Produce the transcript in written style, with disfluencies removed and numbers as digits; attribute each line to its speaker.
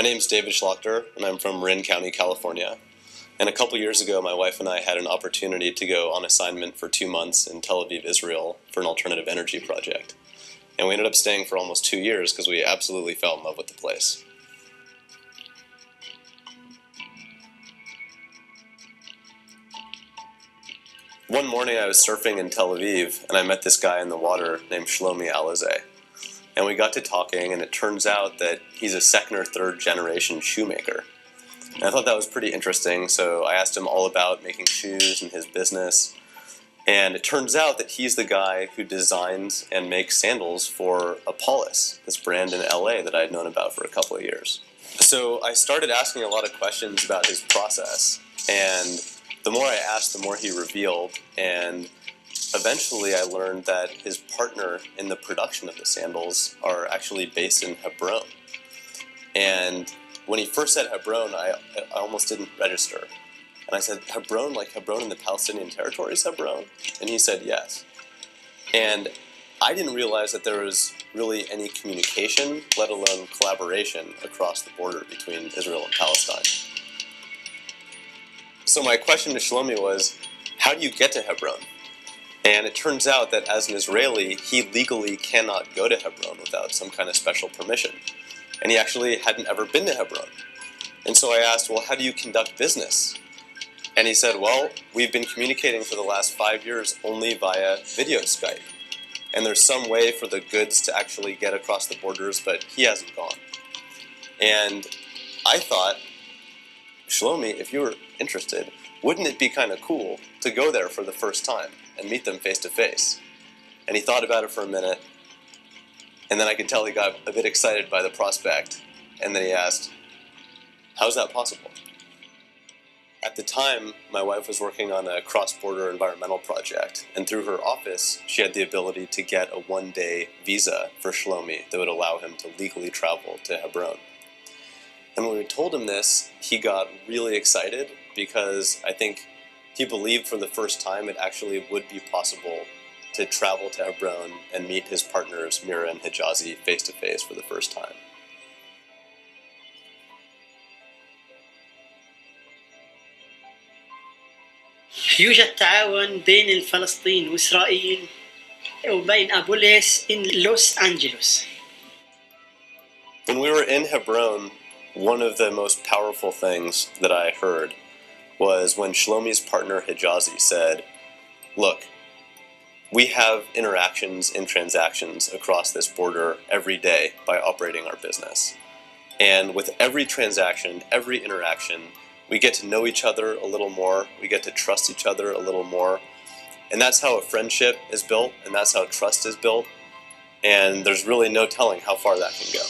Speaker 1: My name's David Schlachter, and I'm from Marin County, California. And a couple years ago, my wife and I had an opportunity to go on assignment for 2 months in Tel Aviv, Israel, for an alternative energy project. And we ended up staying for almost 2 years because we absolutely fell in love with the place. One morning I was surfing in Tel Aviv, and I met this guy in the water named Shlomi Alizeh. And we got to talking, and it turns out that he's a second or third generation shoemaker. And I thought that was pretty interesting, so I asked him all about making shoes and his business. And it turns out that he's the guy who designs and makes sandals for Apollos, this brand in LA that I had known about for a couple of years. So I started asking a lot of questions about his process, and the more I asked, the more he revealed, and eventually I learned that his partner in the production of the sandals are actually based in Hebron. And when he first said Hebron, I almost didn't register. And I said, Hebron, like Hebron in the Palestinian territories, Hebron? And he said yes. And I didn't realize that there was really any communication, let alone collaboration, across the border between Israel and Palestine. So my question to Shlomi was, how do you get to Hebron? And it turns out that as an Israeli, he legally cannot go to Hebron without some kind of special permission. And he actually hadn't ever been to Hebron. And so I asked, well, how do you conduct business? And he said, well, we've been communicating for the last 5 years only via video Skype. And there's some way for the goods to actually get across the borders, but he hasn't gone. And I thought, Shlomi, if you were interested, wouldn't it be kind of cool to go there for the first time and meet them face to face? And he thought about it for a minute, and then I could tell he got a bit excited by the prospect. And then he asked, how's that possible? At the time, my wife was working on a cross-border environmental project, and through her office, she had the ability to get a one-day visa for Shlomi that would allow him to legally travel to Hebron. And when we told him this, he got really excited because I think he believed for the first time it actually would be possible to travel to Hebron and meet his partners Mira and Hijazi face to face for the first time.
Speaker 2: يوجد تعاون بين فلسطين وإسرائيل وبين أبوليس in Los Angeles.
Speaker 1: When we were in Hebron, one of the most powerful things that I heard was when Shlomi's partner Hijazi said, look, we have interactions and transactions across this border every day by operating our business. And with every transaction, every interaction, we get to know each other a little more, we get to trust each other a little more. And that's how a friendship is built, and that's how trust is built. And there's really no telling how far that can go.